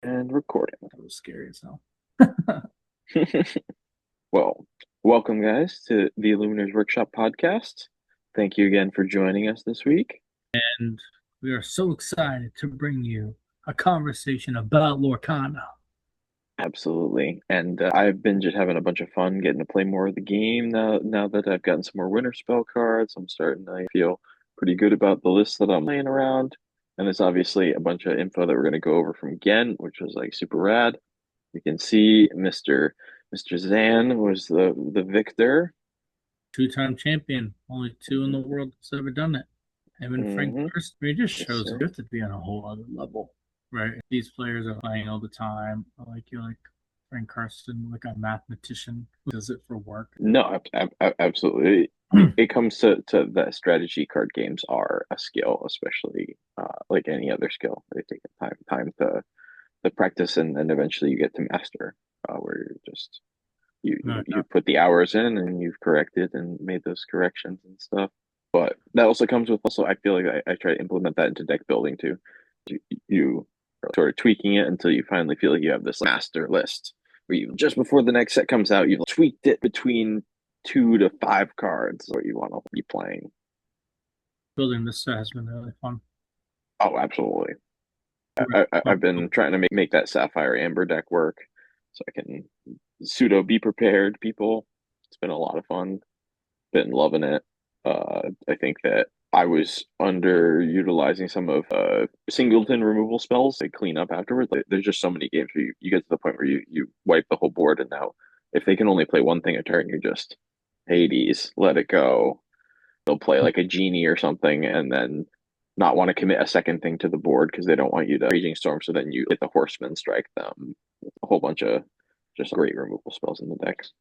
And recording. That was scary as hell. Well, welcome, guys, to the Illuminators Workshop podcast. Thank you again for joining us this week. And we are so excited to bring you a conversation about Lorcana. Absolutely. And I've been just having a bunch of fun getting to play more of the game now that I've gotten some more winter spell cards. I'm starting to feel pretty good about the list that I'm playing around. And there's obviously a bunch of info that we're going to go over from Ghent, which was like super rad. You can see Mr. Zan was the victor. Two-time champion, only two in the world that's ever done it. Him and Frank Mm-hmm. Kirst. I mean, it just Yes, shows that sir. you have to be on a whole other level, right? These players are playing all the time. Like you're like Frank Karsten, like a mathematician who does it for work. No, absolutely. It comes to that strategy card games are a skill, especially like any other skill. They take time to practice and eventually you get to master, where you're just No, you put the hours in and you've corrected and made those corrections and stuff. But that also comes with also I feel like I try to implement that into deck building too. You are sort of tweaking it until you finally feel like you have this master list where you just before the next set comes out, you've tweaked it between 2 to 5 cards what you want to be playing. building this set has been really fun. Oh, absolutely. Right. I've been trying to make that Sapphire Amber deck work so I can pseudo be prepared, people. It's been a lot of fun. Been loving it. I think that I was underutilizing some of singleton removal spells. They clean up afterwards. Like, there's just so many games where you get to the point where you wipe the whole board, and now if they can only play one thing a turn, you're just Hades, let it go. They'll play like a genie or something, and then not want to commit a second thing to the board because they don't want you to Raging Storm. So then you hit the Horseman, strike them. A whole bunch of just great removal spells in the decks.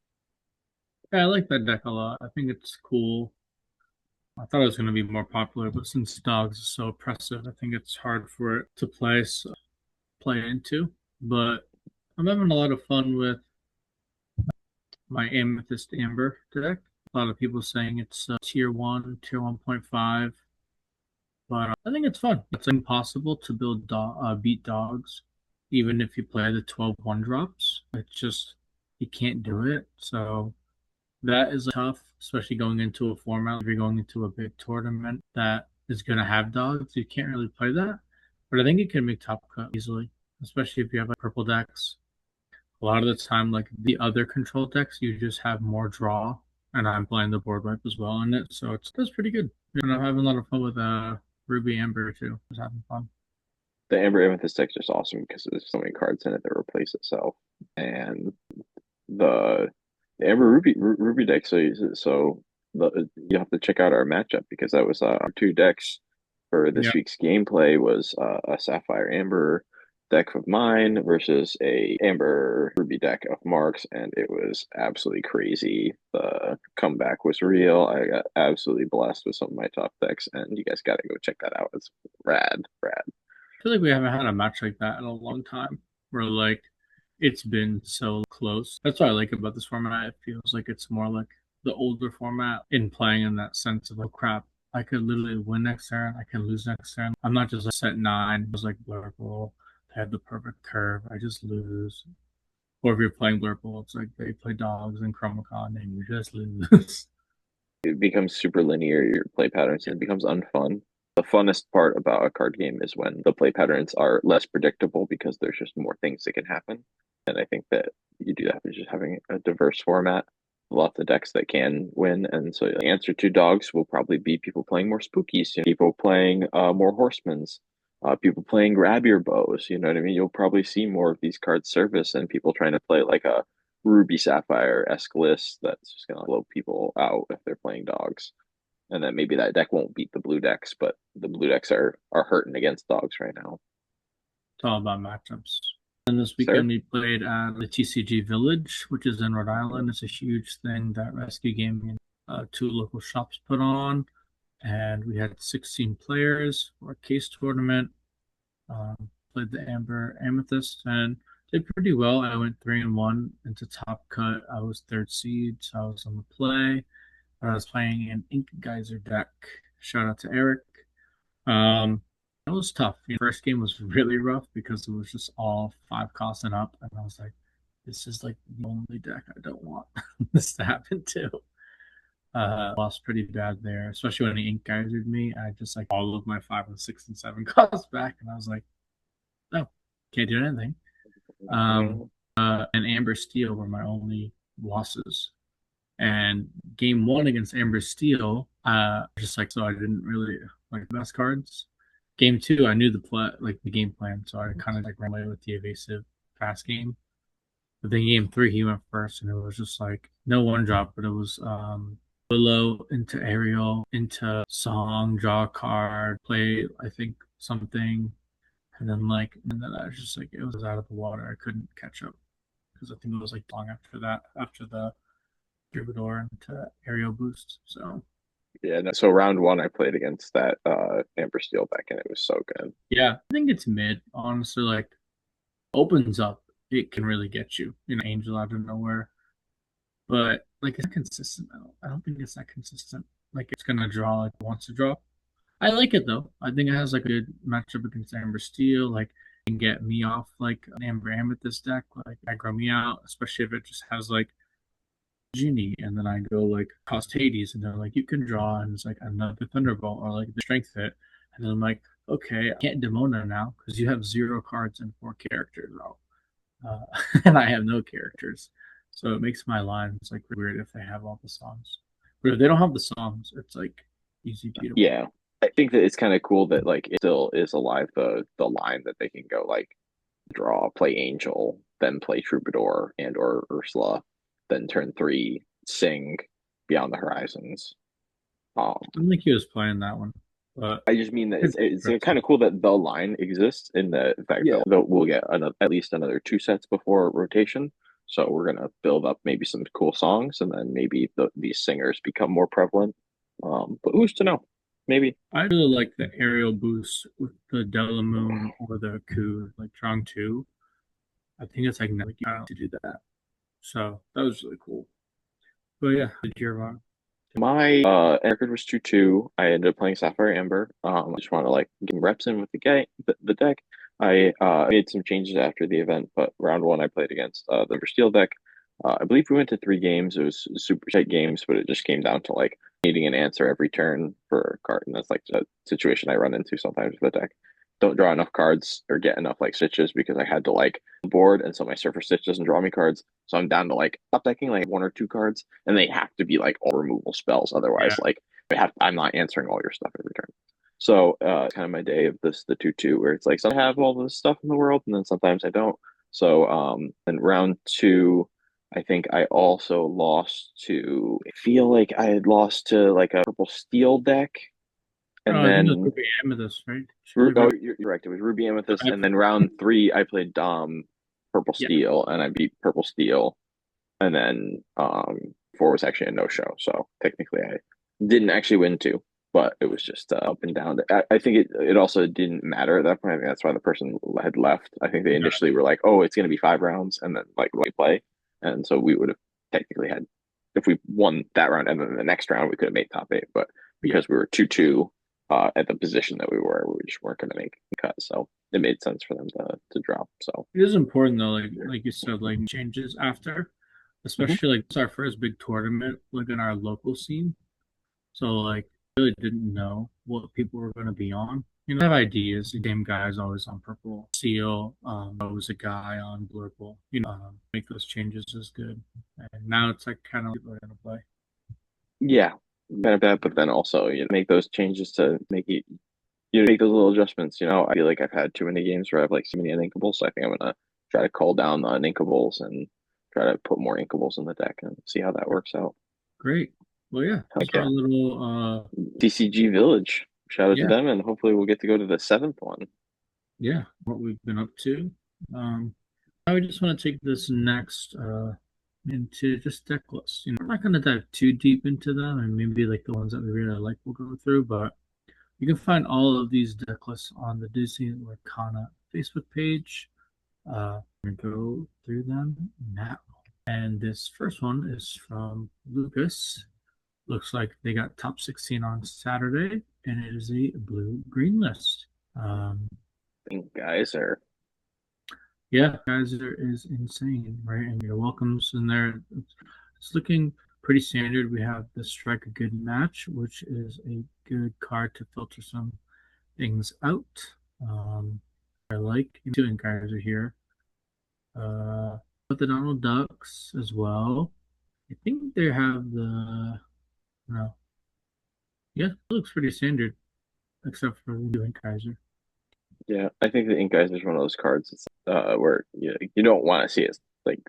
Yeah, I like that deck a lot. I think it's cool. I thought it was going to be more popular, but since dogs is so oppressive, I think it's hard for it to play into. But I'm having a lot of fun with my Amethyst Amber deck. A lot of people saying it's tier one, tier 1.5, but I think it's fun. It's impossible to beat dogs, even if you play the 12 one drops. It's just you can't do it. So that is tough, especially going into a format. If you're going into a big tournament that is going to have dogs, you can't really play that. But I think you can make top cut easily, especially if you have like purple decks. A lot of the time, like the other control decks, you just have more draw, and I'm playing the board wipe as well in it, so that's pretty good. And I'm having a lot of fun with Ruby Amber too. Just having fun. The Amber Amethyst deck's just awesome because there's so many cards in it that replace itself. And the, the Amber Ruby deck, you have to check out our matchup because that was our 2 decks for Yeah, this week's gameplay was a Sapphire Amber deck of mine versus a Amber Ruby deck of Mark's, and it was absolutely crazy. The comeback was real. I got absolutely blessed with some of my top decks, and you guys got to go check that out. It's rad, rad. I feel like we haven't had a match like that in a long time. Where like it's been so close. That's what I like about this format. It feels like it's more like the older format in playing in that sense of like crap. I could literally win next turn. I can lose next turn. I'm not just like set nine. It was like Blurple. They had the perfect curve. I just lose. Or if you're playing Blurple, it's like they play dogs and Chromacon and you just lose. It becomes super linear, your play patterns, and it becomes unfun. The funnest part about a card game is when the play patterns are less predictable because there's just more things that can happen. And I think that you do that by just having a diverse format, lots of decks that can win. And so the answer to dogs will probably be people playing more spookies, people playing more horsemans, people playing grab your bows. You know what I mean? You'll probably see more of these cards surface and people trying to play like a Ruby Sapphire-esque list that's just gonna blow people out if they're playing dogs. And then maybe that deck won't beat the blue decks, but the blue decks are hurting against dogs right now. It's all about matchups. And this Sir? weekend we played at the TCG Village, which is in Rhode Island. It's a huge thing that Rescue Gaming, two local shops put on, and we had 16 players for a case tournament. Played the Amber Amethyst and did pretty well. I went 3-1 into top cut. I was third seed, so I was on the play. I was playing an Ink Geyser deck. Shout out to Eric. Um, It was tough. First game was really rough because it was just all 5 costs and up, and I was like, this is like the only deck I don't want this to happen to. Lost pretty bad there, especially when the ink geysered me. I just like all of my 5 and 6 and 7 costs back, and I was like, no, can't do anything. Um, Mm, and Amber Steel were my only losses. And game one against Amber Steel, just like so, I didn't really like the best cards. Game two, I knew the play, like the game plan, so I kind of like ran away with the evasive fast game. But then game three, he went first, and it was just like no one drop, but it was Willow into Ariel into Song, draw a card, play I think something, and then I was just like it was out of the water. I couldn't catch up because I think it was like long after that, after the Troubadour into Aerial Boost. So yeah, no, so round one I played against that Amber Steel deck and it was so good. yeah, I think it's mid. Honestly, like opens up, it can really get you. Angel out of nowhere, but like it's not consistent. I don't think it's that consistent. Like it's gonna draw like it wants to draw. I like it though. I think it has like a good matchup against Amber Steel. Like it can get me off like an Amber Amethyst deck, like aggro me out, especially if it just has like Genie, and then I go like cost Hades, and they're like, you can draw, and it's like another Thunderbolt or like the Strength hit, and then I'm like, okay, I can't Demona now because you have 0 cards and 4 characters out, and I have no characters, so it makes my lines like weird if they have all the songs, but if they don't have the songs, it's like easy beatable. Yeah. I think that it's kind of cool that like it still is alive the line that they can go like draw, play Angel, then play Troubadour and or Ursula, then turn three, sing Beyond the Horizons. Um, I don't think he was playing that one, but I just mean that it's it's kind interesting. of cool that the line exists in the fact Yeah, that we'll get at least another 2 sets before rotation. So we're gonna build up maybe some cool songs, and then maybe these singers become more prevalent. But who's to know? Maybe. I really like the aerial boost with the Delamoon or the Coup, like Trong 2. I think it's like to do that. So that was really cool. But yeah, did you hear about My record was 2-2. I ended up playing Sapphire Amber. I just want to like get reps in with the deck. I made some changes after the event, but round one I played against the Steel deck. I believe we went to 3 games. It was super tight games, but it just came down to like needing an answer every turn for a card, and that's like the situation I run into sometimes with the deck. Don't draw enough cards or get enough like stitches because I had to like board, and so my Surfer Stitch doesn't draw me cards. So I'm down to like top decking like 1 or 2 cards, and they have to be like all removal spells. yeah, Otherwise, like I'm not answering all your stuff every turn. So kind of my day of the 2-2 where it's like some have all the stuff in the world, and then sometimes I don't. So in round two, I think I also lost to. I feel like I had lost to like a purple steel deck, and I think it was then Ruby Amethyst, right? She played oh, Ruby. you're correct. It was Ruby Amethyst, I, and then round three I played Purple yeah, Steel, and I beat Purple Steel, and then four was actually a no show. So technically, I didn't actually win two, but it was just up and down. I think it also didn't matter at that point. I think that's why the person had left. I think they initially were like, "Oh, it's going to be 5 rounds," and then like we play, and so we would have technically had if we won that round and then the next round we could have made top eight, but yeah, because we were 2-2 at the position that we just weren't going to make the cut. So it made sense for them to drop. So it is important though, like you said, like changes after, mhm. especially like it's our first big tournament, like in our local scene. So like really didn't know what people were going to be on. I have ideas. The game guy is always on purple. Seal, I was a guy on blurple. Make those changes is good. And now it's like kind of people are going to play. Yeah, kind of bad, but then also make those changes to make it make those little adjustments. I feel like I've had too many games where I've like so many uninkables, so I think I'm gonna try to call down the uninkables and try to put more inkables in the deck and see how that works out. Great. Well, yeah, Heck it's our yeah. little, DCG Village. Shout out to yeah, them, and hopefully we'll get to go to the seventh one. yeah, what we've been up to. Um, I would just want to take this next into just deck lists. I'm not going to dive too deep into them, and maybe like the ones that we really like we'll go through, but you can find all of these deck lists on the Disney Lorcana Facebook page. We're going to go through them now. And this first one is from Lucas. Looks like they got top 16 on Saturday, and it is a blue green list. Um, I think guys are yeah, Geyser is insane, right? And your welcomes in there. It's looking pretty standard. We have the Strike a Good Match, which is a good card to filter some things out. I like doing Geyser here. But the Donald Ducks as well. I think they have the no. Yeah, it looks pretty standard, except for doing Kaiser. yeah. I think the ink guys is one of those cards. It's where you don't want to see it like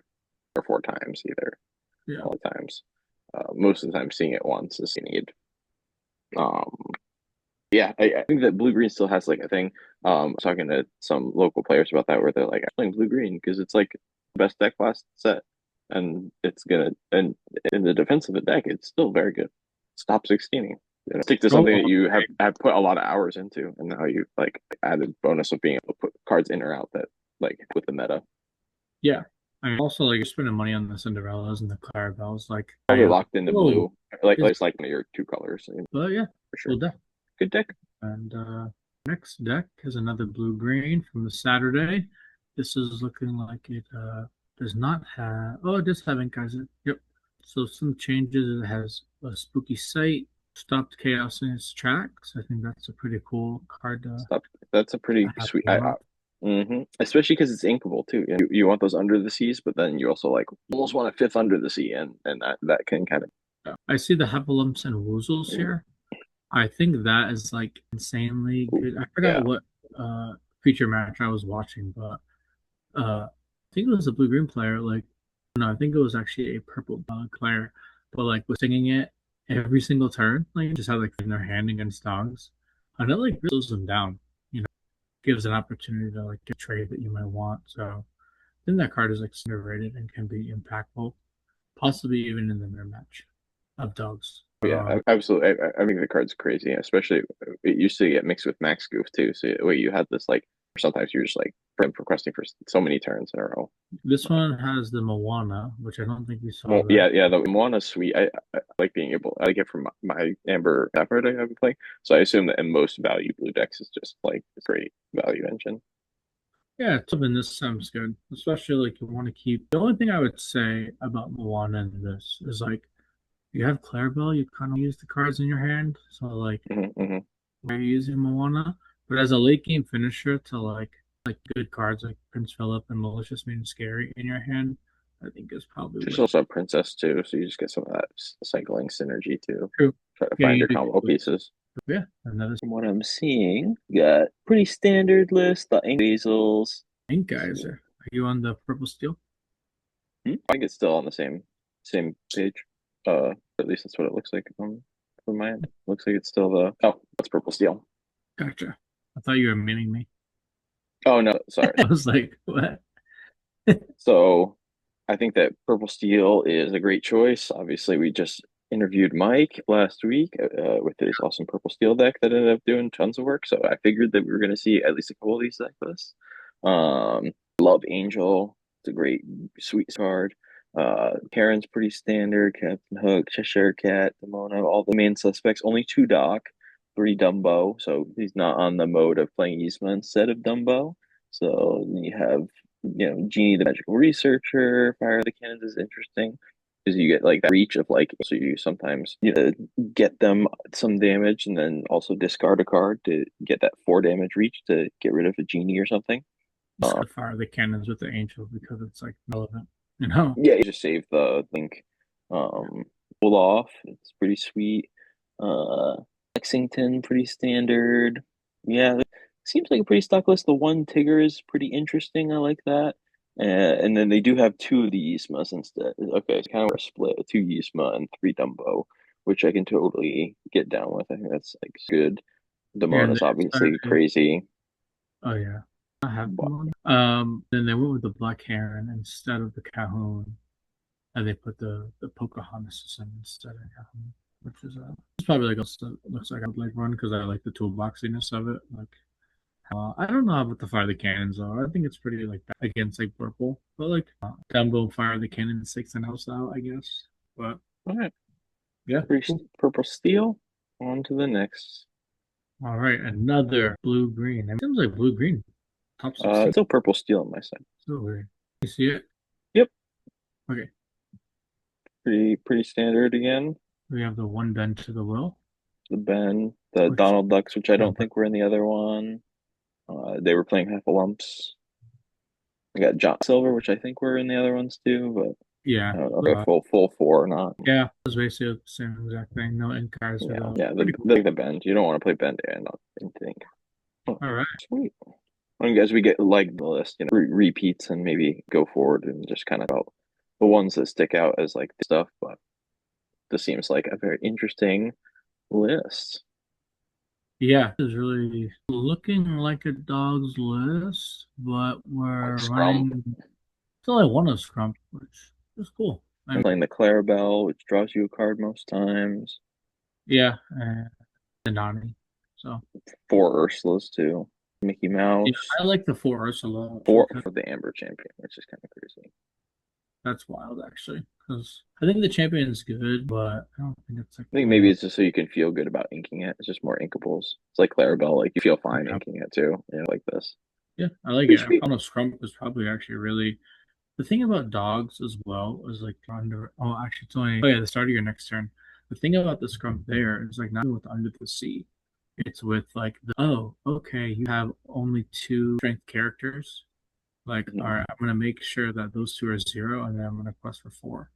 3 or 4 times either. Yeah. All the times. Most of the time, seeing it once is you need. Um, yeah, I think that blue green still has like a thing. I was talking to some local players about that where they're like, I'm playing blue green because it's like the best deck class set, and it's gonna and in the defense of the deck, it's still very good. Stop 16ing. Stick to something Oh, that you have put a lot of hours into, and now you like added bonus of being able to put cards in or out that like with the meta. yeah. I mean, also, like, you're spending money on the Cinderellas and the Clarabelles. Like, Probably locked into whoa, blue, like is, it's like your 2 colors but yeah, for sure. cool deck. Good deck. And next deck is another blue-green from the Saturday. This is looking like it does not have, oh, it does have ink guys. Yep. So some changes. It has a spooky sight, stopped chaos in its tracks. I think that's a pretty cool card to Stop. That's a pretty have sweet. a lot. Especially because it's inkable too. You want those under the seas, but then you also like almost want a fifth under the sea, and that can kind of. I see the Heffalumps and Woozles here. I think that is like insanely good. I forgot Yeah, what feature match I was watching, but I think it was a blue green player. Like, no, I think it was actually a purple bug player, but like was singing it every single turn. Like, just had like in their hand against dogs, and it like really slows them down. You know, gives an opportunity to like get a trade that you might want. So I think that card is like underrated and can be impactful, possibly even in the mirror match of dogs. yeah, absolutely. I think the card's crazy, especially it used to get mixed with Max Goof too. So wait, you had this like sometimes you're just like requesting for so many turns in a row. This one has the Moana, which I don't think we saw Well, that. yeah. The Moana's sweet. I like being able. I like it from my Amber Sapphire deck I've been playing. So I assume that in most value blue decks is just like a great value engine. Yeah, something this sounds good, especially like you want to keep. The only thing I would say about Moana in this is like you have Clarabelle, you kind of use the cards in your hand. So like Hmm. where you're using Moana, but as a late game finisher to like good cards like Prince Philip and Malicious Mean Scary in your hand, I think is probably She's what also a princess too, so you just get some of that cycling synergy too. true. Try to Yeah, find you your do. combo pieces. Yeah, another From what I'm seeing, you got pretty standard list. The ink basils. ink guys. Are you on the purple steel? I think it's still on the same page. At least that's what it looks like from my end. Looks like it's still the that's purple steel. Gotcha. I thought you were meaning me. Oh no, sorry. I was like, what? So I think that purple steel is a great choice. Obviously, we just interviewed Mike last week with his awesome purple steel deck that ended up doing tons of work. So I figured that we were going to see at least a couple of these deck lists. Love Angel. It's a great, sweet card. Karen's pretty standard. Captain Hook, Cheshire Cat, Demona, all the main suspects. Only 2 Doc, 3 Dumbo. So he's not on the mode of playing Yzma instead of Dumbo. So you have Genie the Magical Researcher, Fire the Cannons is interesting because you get like that reach of like, so you sometimes get them some damage and then also discard a card to get that 4 damage reach to get rid of a Genie or something. Just gotta fire the cannons with the angel because it's like relevant, you know? Yeah, you just save the link. Um, pull off. It's pretty sweet. Uh, Lexington, pretty standard. Yeah, it seems like a pretty stock list. The one Tigger is pretty interesting. I like that. And then they do have 2 of the Yzmas instead. Okay, it's kind of a split, 2 Yzma and 3 Dumbo, which I can totally get down with. I think that's like good. Yeah, and Demona's then it obviously started. crazy. Oh yeah, I have But one. Then they went with the Black Heron instead of the Calhoun, and they put the Pocahontas in instead of Calhoun, which is it's probably like also looks like I would like run because I like the toolboxiness of it. Like, I don't know about the fire the cannons though. I think it's pretty like against like purple, but like Dumbo fire the cannons takes an else out, I guess. But all right, yeah, cool. purple steel. On to the next. All right, another blue green. It seems like blue green. Top 16. It's still purple steel on my side. So weird. You see it? Yep, Okay. pretty standard again. We have the one bend to the will, The Ben, the which Donald Ducks, which I yeah, don't think were in the other one. They were playing half a lumps. I got John Silver, which I think were in the other ones too, yeah. but I don't know if they're full four or not. Yeah, it was basically the same exact thing. No ink cards for Yeah, those. yeah, Pretty cool. the bend. You don't want to play bend and not think. Oh, All right. sweet. I guess we get like the list, repeats and maybe go forward and just kind of about the ones that stick out as like stuff. But this seems like a very interesting list. Yeah, it's really looking like a dog's list, but Like we're Scrump. running. It's only one of Scrump, which is cool. I I'm mean, playing the Clarabelle, which draws you a card most times. yeah, and the Nani. So Four Ursulas too. Mickey yeah, Mouse. I like the four Ursula Four because for the Amber Champion, which is kind of crazy. that's wild actually. Because I think the champion is good, but I don't think it's like I think maybe the it's just so you can feel good about inking it. It's just more inkables. It's like Clarabelle, like you feel fine yeah, inking it too, like this. yeah, I like Pretty it. I sweet. don't know Scrump is probably actually really the thing about dogs as well is like under. Oh, actually, it's only. Oh yeah, the start of your next turn. The thing about the scrum there is like not with under the sea. It's with like the oh okay you have only two strength characters. Like all Mhm. right, I'm gonna make sure that those two are zero, and then I'm gonna quest for four.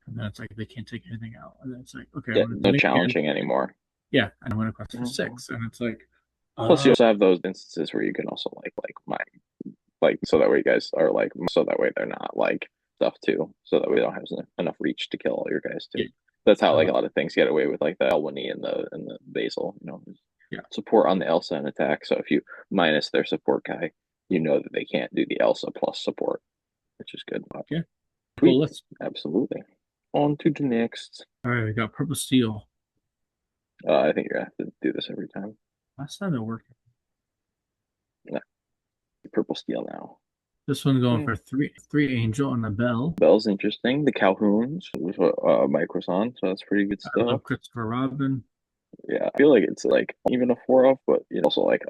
And then it's like they can't take anything out. And then it's like okay, I'm Yeah, gonna no come in here. challenging anymore. Yeah, and I'm gonna quest for Mhm. six. And it's like Plus, you uh also have those instances where you can also like mine, like so that way you guys are like so that way they're not like stuff too, so that we don't have enough reach to kill all your guys too. yeah. That's how So like a lot of things get away with like the Elwynnie and the Basil, yeah. support on the Elsa and attack. So if you minus their support guy, you know that they can't do the Elsa plus support, which is good. Yeah. Cool. Sweet, Let's absolutely. On to the next. all right, we got purple steel. I think you're gonna have to do this every time. Last time it worked. Nah, purple steel now. This one going Hmm. for three angel and a bell. Bell's interesting. The Calhouns was what Mike was on, so that's pretty good I stuff. love Christopher Robin. Yeah, I feel like it's like even a four of, but also like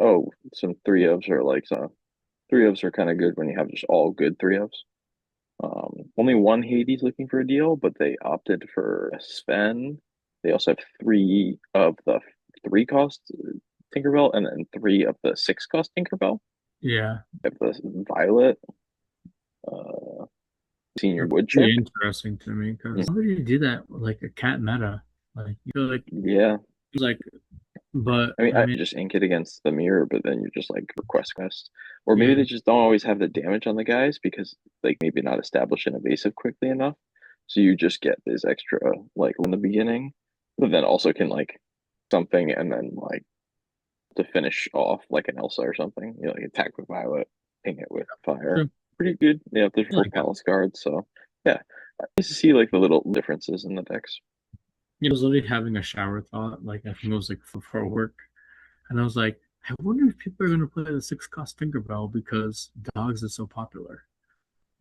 some three ofs are like three ofs are kind of good when you have just all good three ofs. Only one Hades looking for a deal, but they opted for Sven. They also have three of the three cost Tinkerbell and then three of the six cost Tinkerbell. Yeah, They have the Violet, uh, Senior that's Woodchuck. pretty interesting to me Mm, because how would you do that with like a cat meta? Like you feel yeah, like, but I mean, I I mean, just ink it against the mirror, but then you're just like quest, or maybe yeah, they just don't always have the damage on the guys because like maybe not establish an evasive quickly enough, so you just get this extra like in the beginning, but then also can like something and then like to finish off like an Elsa or something, like attack with Violet, ping it with fire. true. Pretty good. Yeah, there's I four like it. palace guards, so yeah, nice to see like the little differences in the decks. I was literally having a shower thought, like I think it was like for work, and I was like, I wonder if people are gonna play the six cost Tinkerbell because dogs is so popular.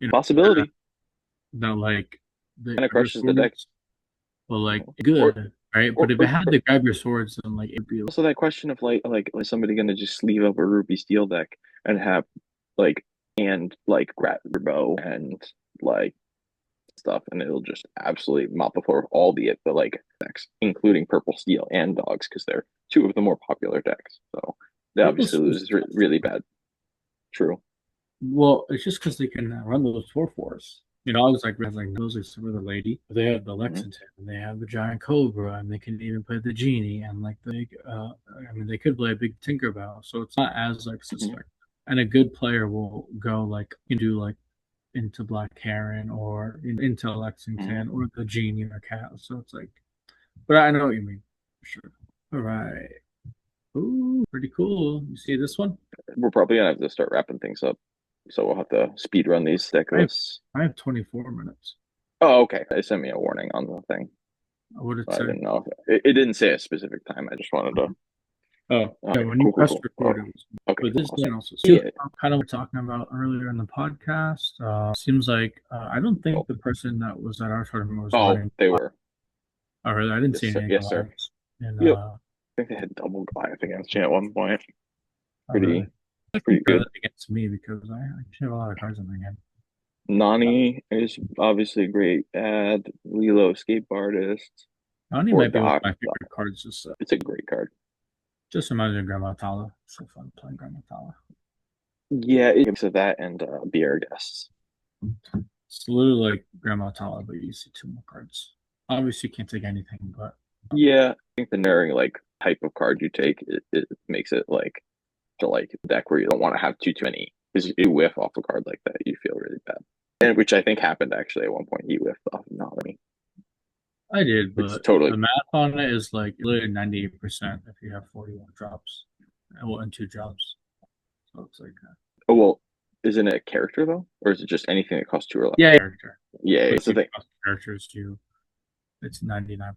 You know, that, Possibility that like the kind of grab your crushes the deck. swords, well, like Or good, right? But if it or had the grab your swords, then like it'd be also that question of like somebody gonna just sleeve up a Ruby Steel deck and have like and like grab your bow and like stuff and it'll just absolutely mop the floor with all the like decks, including Purple Steel and Dogs, because they're two of the more popular decks. So they purple obviously swords. lose really bad. True. Well, it's just because they can run those 4/4s. You know, I was like, has like those like some of the lady. But they have the Hmm. Lexington, and they have the giant Cobra, and they can even play the genie, and like the I mean, they could play a big Tinkerbell, so it's not as like Hmm. suspect. And a good player will go like into like into Black Heron or into Hmm. Lexington or the genie or cat. So it's like, but I know what you mean, for sure. All right. Ooh, pretty cool. You see this one? We're probably gonna have to start wrapping things up, so we'll have to speed run these deck I have lists. I have 24 minutes. Oh, okay. They sent me a warning on the thing. What did it I say? didn't know if it didn't say a specific time. I just wanted to. Oh, All yeah, right, when you cool. press record, it was. Okay, But this awesome. thing also, so Yeah. kind of talking about earlier in the podcast, seems like I don't think Oh, the person that was at our tournament was oh, running. they were. Or I didn't Yes, see sir. any Yes, sir. lives. And Yep. think they had double Goliath against you at one point. Oh, really? Pretty I pretty compare good. that against me because I actually have a lot of cards in my game. Nani is obviously a great ad. Lilo, escape artist, Oni or might be one Doc. of my favorite cards. It's a great card. Just reminds me of Grandma Tala. So fun playing Grandma Tala. Yeah, it's of that and Be Our Guests. It's literally like Grandma Tala, but you see two more cards. Obviously, you can't take anything, but Yeah, I think the narrowing like type of card you take it makes it like to like a deck where you don't want to have too many because you whiff off a card like that, you feel really bad. And which I think happened actually at one point. He whiffed off Nani, I did. which is But totally the math on it is like literally 98% if you have 41 drops. Well, and two drops. So it's like, oh well, isn't it a character though? Or is it just anything that costs two or less? yeah, character. Yeah, But it's the two thing. characters, it's 99%.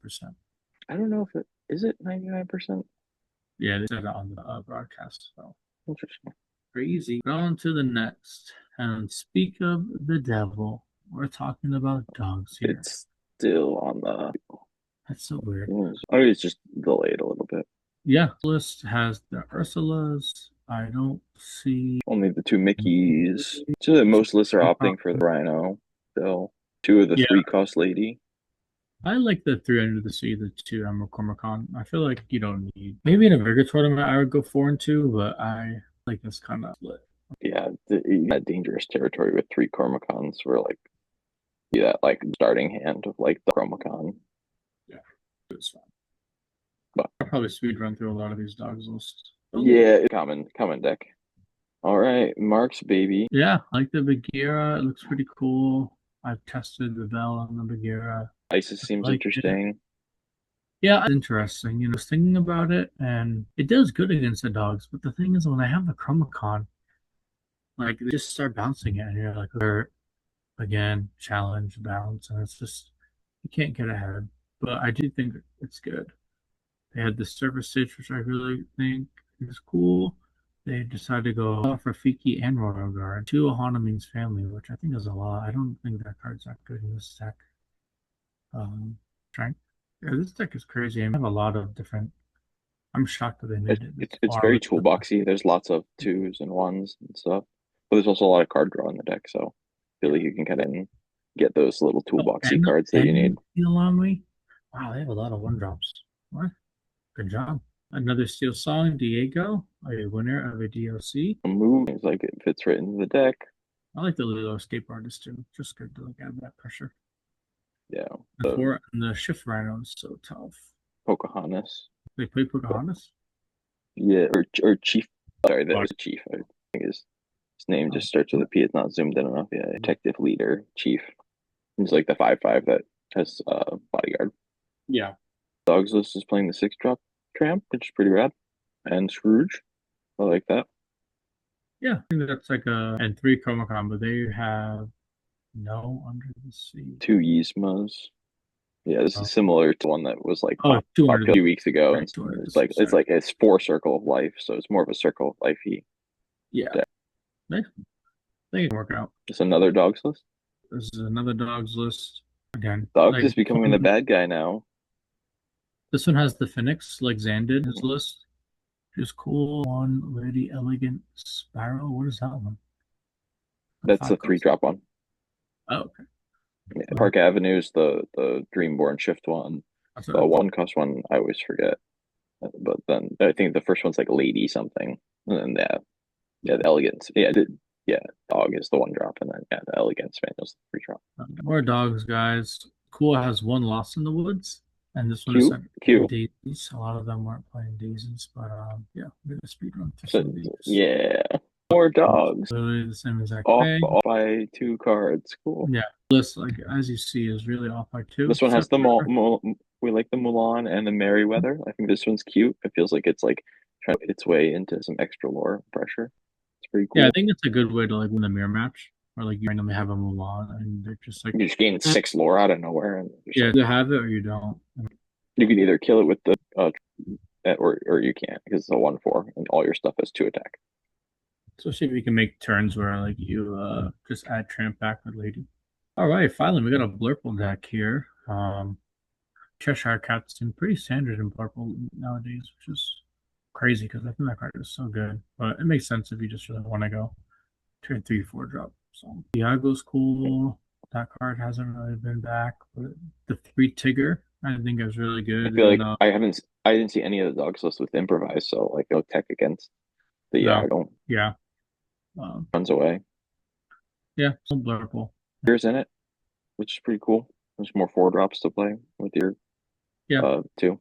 I don't know if it is it 99%. Yeah, they said it on the broadcast. So Interesting. crazy. On to the next. And speak of the devil, we're talking about dogs here. It's still on the That's so weird. oh, it's just delayed a little bit. Yeah, list has the Ursulas. I don't see. Only the two Mickeys. So most lists are opting for the Rhino still. Two of the Yeah, three cost Lady. I like the three under the sea, the two Emerald Cormorant. I feel like you don't need. Maybe in a bigger tournament, I would go 4 and 2, but I like this kind of split. Yeah, that dangerous territory with three Cormacons where like yeah, that like starting hand of like the Chromacon. Yeah, it's fine. But I'll probably speed run through a lot of these dogs lists. yeah, common deck. All right, Mark's baby. Yeah, I like the Bagheera. It looks pretty cool. I've tested the bell on the Bagheera. Isis I seems like it. interesting. Yeah, it's interesting. I was thinking about it, and it does good against the dogs. But the thing is, when I have the Chromacon, like they just start bouncing it, and you're like, hurt again, challenge, bounce, and it's just you can't get ahead. But I do think it's good. They had the surface stage, which I really think is cool. They decided to go for Fiki and Royal Guard. Two Ohana means family, which I think is a lot. I don't think that card's that good in this deck. Strength. Yeah, this deck is crazy. I have a lot of different. I'm shocked that they It, made it this it's far very with the toolboxy. There's lots of twos and ones and stuff, but there's also a lot of card draw in the deck. So I feel like you can kind of get those little oh, toolboxy and cards that you need. Steel on me. Wow, they have a lot of one drops. What? Good job. Another Steel Song, Diego, a winner of a DLC. A move is like it fits right into the deck. I like the Lilo Escape Artist too. Just good to like add that pressure. Yeah, The the four and the Shift Rhino is so tough. Pocahontas. They play Pocahontas. Yeah, or Chief. Sorry, that Oh, was Chief. I think his name oh, just starts with a P. It's not zoomed in enough. Yeah, detective leader, Chief. He's like the 5/5 that has bodyguard. yeah. Dogs list is playing the 6-drop tramp, which is pretty rad. And Scrooge. I like that. Yeah, I think that's like a and three Chroma combo. They have no under the sea. Two Yzmas. Yeah, this Oh, is similar to one that was like oh, two under a the few weeks ago, and right, two under the it's sea. it's Sorry. like it's four Circle of Life, so it's more of a Circle of Lifey Yeah, deck. they think it can work out. Just another dogs list. This is another dogs list again. Dogs Like is becoming the bad guy now. this one has the Phoenix, like Xandid, his Mhm. list. Which is cool. One Lady Elegant Sparrow. What is that one? The That's a five three cost. drop one. Oh, okay. Yeah, Park Avenue's the Dreamborn Shift one. That's The a one cost one I always forget, but then I think the first one's like Lady something, and then yeah, the Elegance. Yeah, dog is the one drop, and then yeah, the Elegance Spaniel's the three drop. more dogs, guys. Cool has one Lost in the Woods, and this one is Cute, set cute. daisies. A lot of them weren't playing daisies, but yeah, we're gonna speed run through So some of these. yeah, more dogs Literally the same exact off thing. by two cards. Cool. Yeah, list like as you see is really off by two. This one has Except the for we like the Mulan and the Merryweather. I think this one's cute. It feels like it's like trying to its way into some extra lore pressure. It's pretty yeah, I cool. think it's a good way to like win the mirror match, or like you randomly have a Mulan and they're just like You just gain 6 lore out of nowhere, and just yeah, like you have it or you don't. you can either kill it with the or you can't because it's a 1/4 and all your stuff has 2 attack. Especially if you can make turns where like you just add tramp back with lady. All right, finally we got a blurple deck here. Cheshire Cats seem pretty standard in purple nowadays, which is crazy because I think that card is so good. But it makes sense if you just really want to go turn 3 4 drop. So Diago's cool. That card hasn't really been back, but the three Tigger I think is really I good. feel And like I didn't see any of the dogs list with improvise, so like go tech against the no, Yago yeah, um, runs away. yeah, so blurple. Here's in it, which is pretty cool. There's more 4 drops to play with your Yeah, two.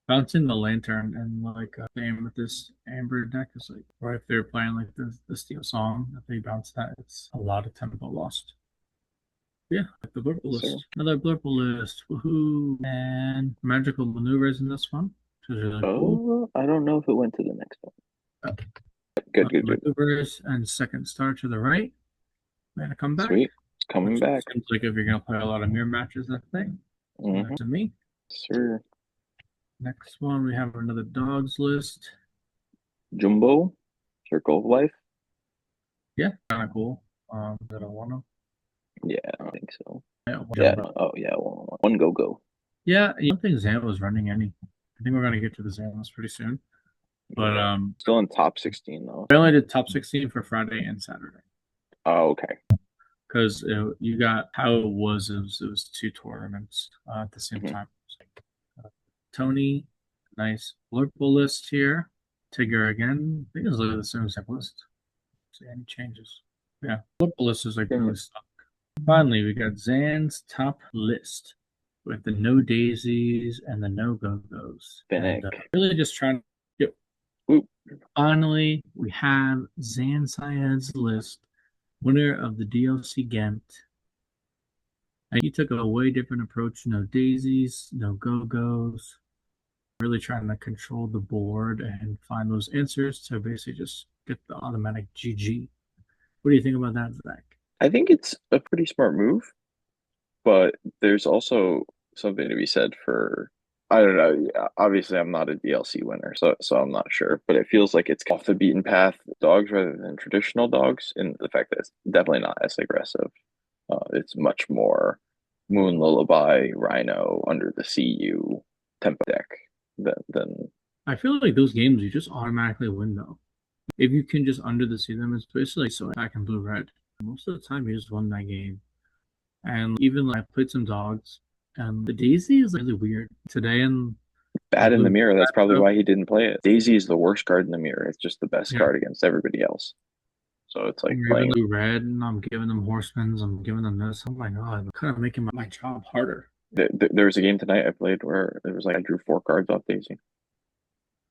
bouncing the lantern and like same with this amber deck is like, or if they're playing like the steel song, if they bounce that, it's a lot of tempo lost. Yeah, like the blurple Yes, sir. list. Another blurple list. Woohoo! And magical maneuvers in this one, which is really cool. Oh, I don't know if it went to the next one. Good, good, good. Maneuvers and second star to the right. Gonna come back. Sweet. It's coming Which back. seems like if you're gonna play a lot of mirror matches, that thing. Mm-hmm. Next to me. Sir. Next one, we have another dogs list. Jumbo, Circle of Life. Yeah, kind of cool. That I want to. Yeah, I don't think so. Yeah, Yeah, jumbo. no. Oh, yeah. One go go. Yeah, I don't think Zan was running any. I think we're gonna get to the Zanos pretty soon. But Yeah. Still in top 16 though. I only did top 16 for Friday and Saturday Oh, okay. because you got how it was. It was 2 tournaments at the same Hmm. time. Uh, Tony, nice local list here. Tigger again. I think it's literally the same exact list. See any changes? Yeah, local list is like Yeah, really stuck. Finally, we got Zan's top list with the no daisies and the no go goes, and Finnick. really just trying. Yep. Oop. Finally, we have Zan Syed's list, winner of the DLC Ghent. And he took a way different approach. No daisies, no go goes. Really trying to control the board and find those answers to basically just get the automatic GG. What do you think about that, Zach? I think it's a pretty smart move, but there's also something to be said for I don't know. Yeah, obviously, I'm not a DLC winner, so I'm not sure. But it feels like it's off the beaten path dogs rather than traditional dogs, in the fact that it's definitely not as aggressive. It's much more Moon Lullaby, Rhino, Under the Sea You tempo deck than I feel like those games you just automatically win though. If you can just under the sea them, it's basically like so attack and blue red. Most of the time you just won that game. And even like I played some dogs and the Daisy is really weird. Today in the bad in the blue mirror. That's probably matchup, why he didn't play it. Daisy is the worst card in the mirror. It's just the best yeah. card against everybody else. So it's like Or even playing. blue red and I'm giving them horsemans, I'm giving them this. Oh my god, I'm kind of making my job harder. There was a game tonight I played where it was like I drew 4 cards off Daisy.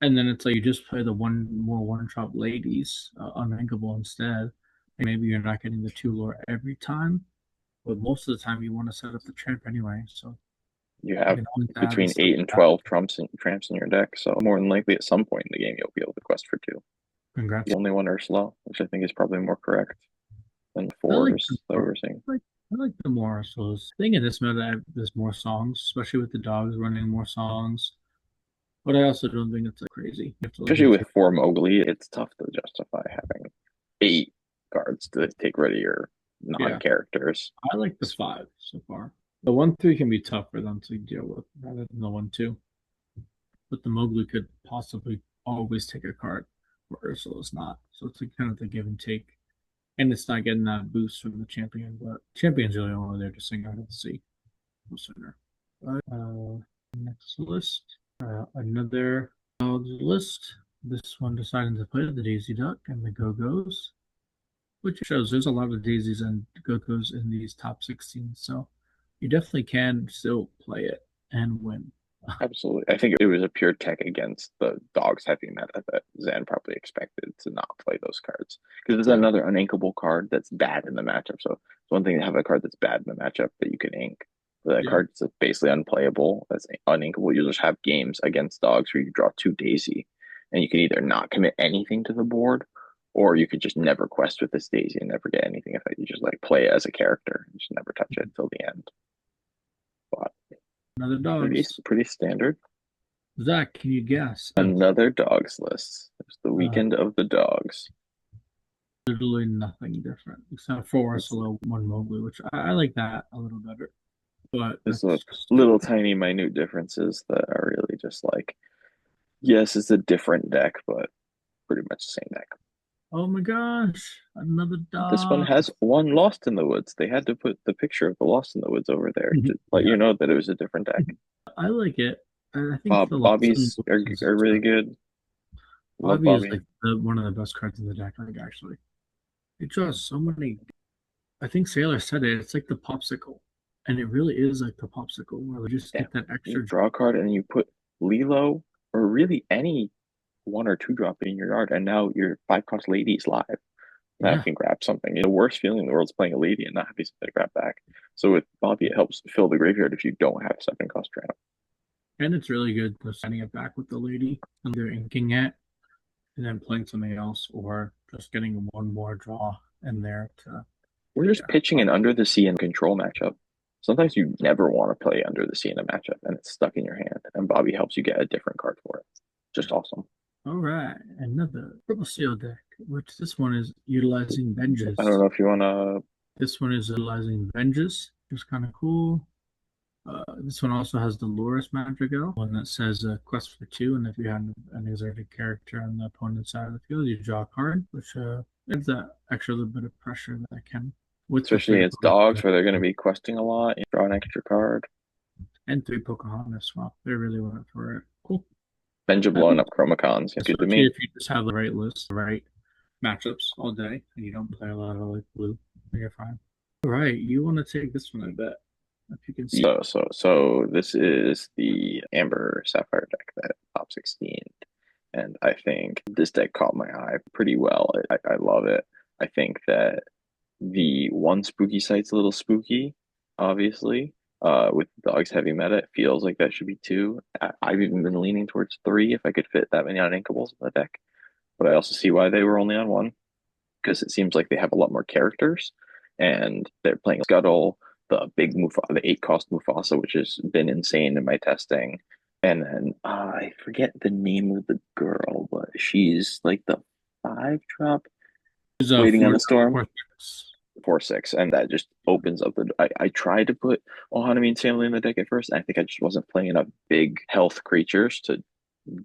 And then it's like you just play the one drop ladies unrankable instead. And maybe you're not getting the 2 lore every time, but most of the time you want to set up the tramp anyway. So You you have can always that and between stuff eight like and that. 12 tramps in your deck. So more than likely, at some point in the game, you'll be able to quest for 2. Congrats. The only one Ursula, which I think is probably more correct than I like the fours that we more were seeing. I like the more so I think in this meta there's more songs, especially with the dogs running more songs. But I also don't think it's like crazy. You have to look Especially into with 4 Mowgli, it's tough to justify having 8 cards to take rid of your yeah. non-characters. I like the 5 so far. The 1 3 can be tough for them to deal with rather than the 1 2. But the Mowgli could possibly always take a card where Ursula's not. So it's like kind of the give and take. And it's not getting that boost from the champion, but champion's really only there to sing out of the sea. No sooner. Next list. Another dogs list. This one deciding to play the Daisy Duck and the Go Go's, which shows there's a lot of daisies and Go Go's in these top 16. So you definitely can still play it and win. Absolutely. I think it was a pure tech against the dogs heavy meta that Zan probably expected to not play those cards. Because there's Yeah. another uninkable card that's bad in the matchup. So it's one thing to have a card that's bad in the matchup that you can ink. But that Yeah. card that's basically unplayable, that's uninkable. You just have games against dogs where you draw 2 Daisy. And you can either not commit anything to the board, or you could just never quest with this Daisy and never get anything if you just like play it as a character and just never touch it until the end. But Another pretty dogs. pretty standard. Zach, can you guess? Another dogs list. It's the Uh, weekend of the dogs. literally nothing different except for It's Ursula one Mowgli, which I like that a little better. but There's that's little stupid. tiny minute differences that are really just like, yes, it's a different deck, but pretty much the same deck. Oh my gosh, another This one dog. has one Lost in the Woods. They had to put the picture of the Lost in the Woods over there to let you Yeah, know that it was a different deck. I like it. I think the Lost in the Bobbies Woods is are really good. Love Bobby is Bobby. like one of the best cards in the deck. Like actually, it draws so many. I think Sailor said it. It's like the popsicle, and it really is like the popsicle where we just Yeah. get that You extra. draw a card and you put Lilo or really any one or two drop in your yard, and now your 5 cost lady's live. Now I Yeah, can grab something. The worst feeling in the world is playing a lady and not having something to grab back. So with Bobby, it helps fill the graveyard if you don't have 7 cost ramp. and it's really good for sending it back with the lady and they're inking it and then playing something else, or just getting one more draw in there to We're just yeah. pitching an under the sea and control matchup. Sometimes you never want to play under the sea in a matchup and it's stuck in your hand, and Bobby helps you get a different card for it. Just awesome. All right, another purple seal deck, which this one is utilizing I don't Venges. know if you want to This one is utilizing Venges, which is kind of cool. This one also has the Loris Madrigal, one that says quest for two, and if you have an exerted character on the opponent's side of the field, you draw a card, which adds that extra little bit of pressure that I can with the especially three against dogs Pocahontas where they're going to be questing a lot. You draw an extra card. and three Pocahontas. Well, they really went for it. Cool. Benja I blowing think, up Chromicons. Yeah, good to especially me. if you just have the right list, the right matchups all day, and you don't play a lot of like blue, then you're fine. All right, you want to take this one, I bet. If you can see. So this is the Amber Sapphire deck that top 16. And I think this deck caught my eye pretty well. I love it. I think that the one spooky site's a little spooky, obviously. With dogs heavy meta, it feels like that should be two. I've even been leaning towards three if I could fit that many uninkables in the deck. But I also see why they were only on one, because it seems like they have a lot more characters, and they're playing Scuttle, the big Mufasa, the 8 cost Mufasa, which has been insane in my testing. And then I forget the name of the girl, but she's like the 5 drop There's a waiting on four, the storm. four, six. 4/6, and that just opens up the. I tried to put Ohana and family in the deck at first, and I think I just wasn't playing enough big health creatures to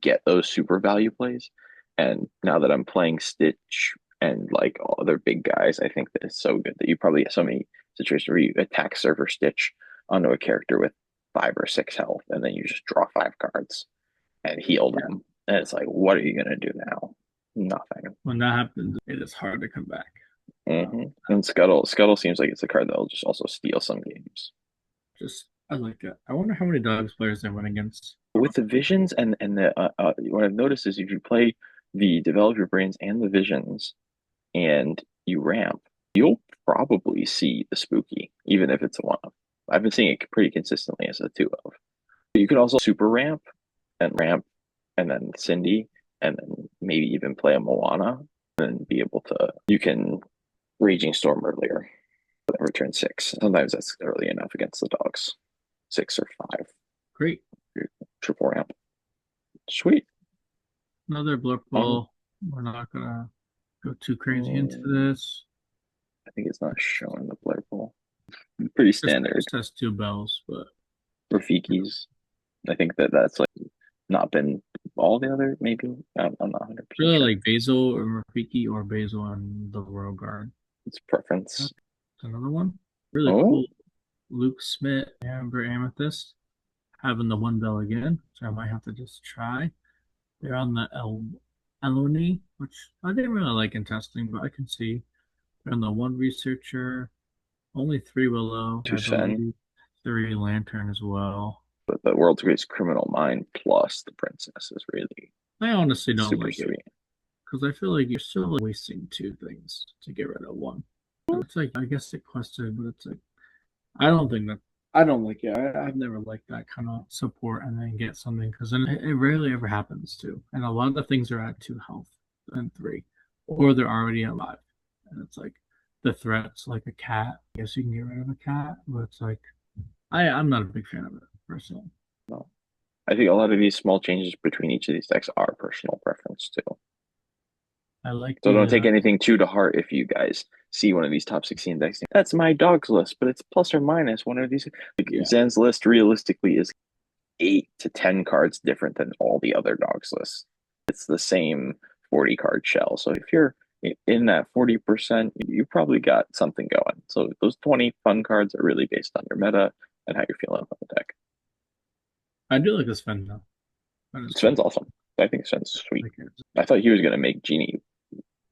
get those super value plays. And now that I'm playing Stitch and like all other big guys, I think that it's so good that you probably have so many situations where you attack Server Stitch onto a character with 5 or 6 health, and then you just draw 5 cards and heal Yeah. them. And it's like, what are you gonna do now? Nothing. When that happens, it is hard to come back. Hmm. And Scuttle seems like it's a card that'll just also steal some games. Just I like it. I wonder how many dogs players they went against. With the visions and the what I've noticed is if you play the develop your brains and the visions and you ramp, you'll probably see the spooky, even if it's a one of. I've been seeing it pretty consistently as a two of. But you can also super ramp and then Cindy and then maybe even play a Moana and be able to you can Raging Storm earlier, but then return 6. Sometimes that's early enough against the dogs. 6 or 5. Great. Triple ramp. Sweet. Another blur Um, ball. We're not gonna go too crazy into um, this. I think it's not showing the player pool. Pretty standard. Just has two bells, but Rafiki's. I think that that's like not been all the other, maybe. I'm not 100% really sure. like Basil and Rafiki or Basil and the Royal Guard. It's preference. That's another one. Really Oh, cool. Luke Smith, Amber Amethyst, having the one bell again, so I might have to just try. They're on the Eloni, which I didn't really like in testing, but I can see. They're on the one researcher, only three Willow, two I Sen. believe, three Lantern as well. But the world's greatest criminal mind plus the princess is really I honestly don't super like it sweet. because I feel like you're still like, wasting two things to get rid of one. It's like I guess it quested, but it's like I don't think that I don't like it. I've never liked that kind of support and then get something because then it rarely ever happens too. And a lot of the things are at two health and three, or they're already at five. And it's like the threats like a cat. I guess you can get rid of a cat, but it's like I'm not a big fan of it personally. No. I think a lot of these small changes between each of these decks are personal preference too. I like So the don't take anything too to heart if you guys see one of these top 16 decks. That's my dogs list, but it's plus or minus one of these. Like yeah. Zen's list realistically is 8 to 10 cards different than all the other dogs lists. It's the same 40 card shell. So if you're in that 40%, you probably got something going. So those 20 fun cards are really based on your meta and how you're feeling on the deck. I do like this Fen though. That is Sven's cool. awesome. I think Sven's sweet. Like it. I thought he was going to make Genie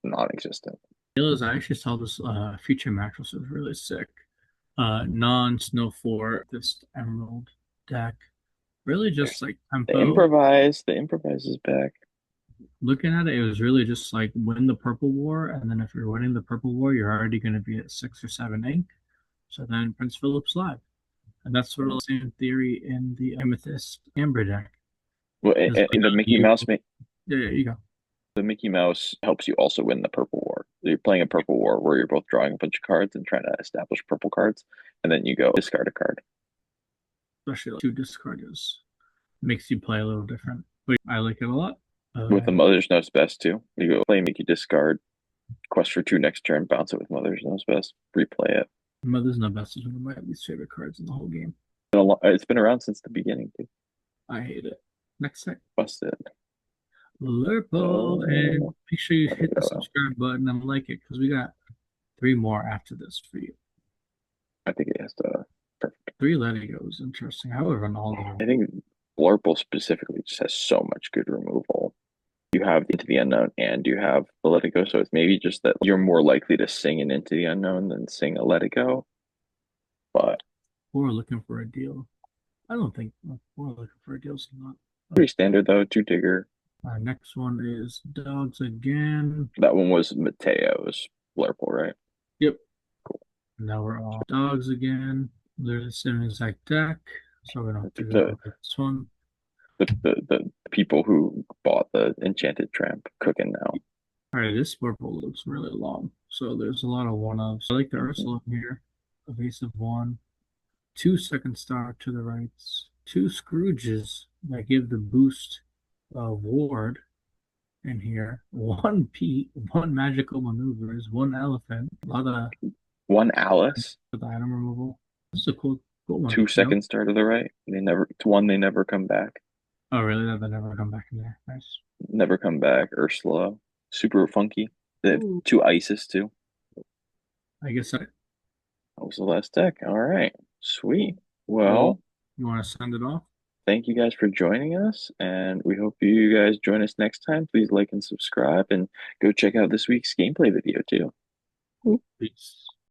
non-existent. Realize I actually saw this feature mattress was really sick. Non-snow for this emerald deck. Really just like tempo. The improvise is back. Looking at it, it was really just like win the purple war, and then if you're winning the purple war, you're already going to be at 6 or 7 ink. So then Prince Philip's live. And that's sort of the same theory in the Amethyst Amber deck. Well, It's like the Mickey you, Mouse yeah, yeah, you go. the Mickey Mouse helps you also win the purple war. You're playing a purple war where you're both drawing a bunch of cards and trying to establish purple cards, and then you go discard a card. Especially like two discarders. Makes you play a little different. But I like it a lot. With the Mother's Knows Best too. You go play, make you discard, quest for 2 next turn, bounce it with Mother's Knows Best, replay it. Mother's No Best is one of my least favorite cards in the whole game. It's been around since the beginning too. I hate it. Next set. Busted. Lurple. And Oh, make sure you let me hit the go. subscribe button and like it because we got 3 more after this for you. I think it has to. Perfect. 3 Letigos. Interesting. I would run all of them. I think Blurple specifically just has so much good removal. You have Into the Unknown and you have the Let It Go, so it's maybe just that you're more likely to sing an Into the Unknown than sing a Let It Go. But We're looking for a deal. I don't think we're looking for a deal. So not. pretty standard though, 2 Digger. Our next one is Dogs again. That one was Mateo's Blurple, right? Yep. Cool. Now we're on Dogs again. They're the same exact deck, so we don't have to go The, over this one. the people who bought the Enchanted Tramp cooking now. All right, this purple looks really long, so there's a lot of one-ofs. I like the Ursula here, evasive one, 2 second star to the rights, 2 Scrooges that give the boost ward in here, 1 Pete, 1 Magical Maneuvers, 1 Elephant, a lot of One Alice, with item removal. This is a cool one. 2 second star to the right. They never come back. Oh, really? That they never come back in there. Nice. Never come back. Ursula, super funky. They have Ooh. 2 Isis too. I guess I. That was the last deck. All right. Sweet. Well, Well, you want to send it off? thank you guys for joining us, and we hope you guys join us next time. Please like and subscribe, and go check out this week's gameplay video too. Peace.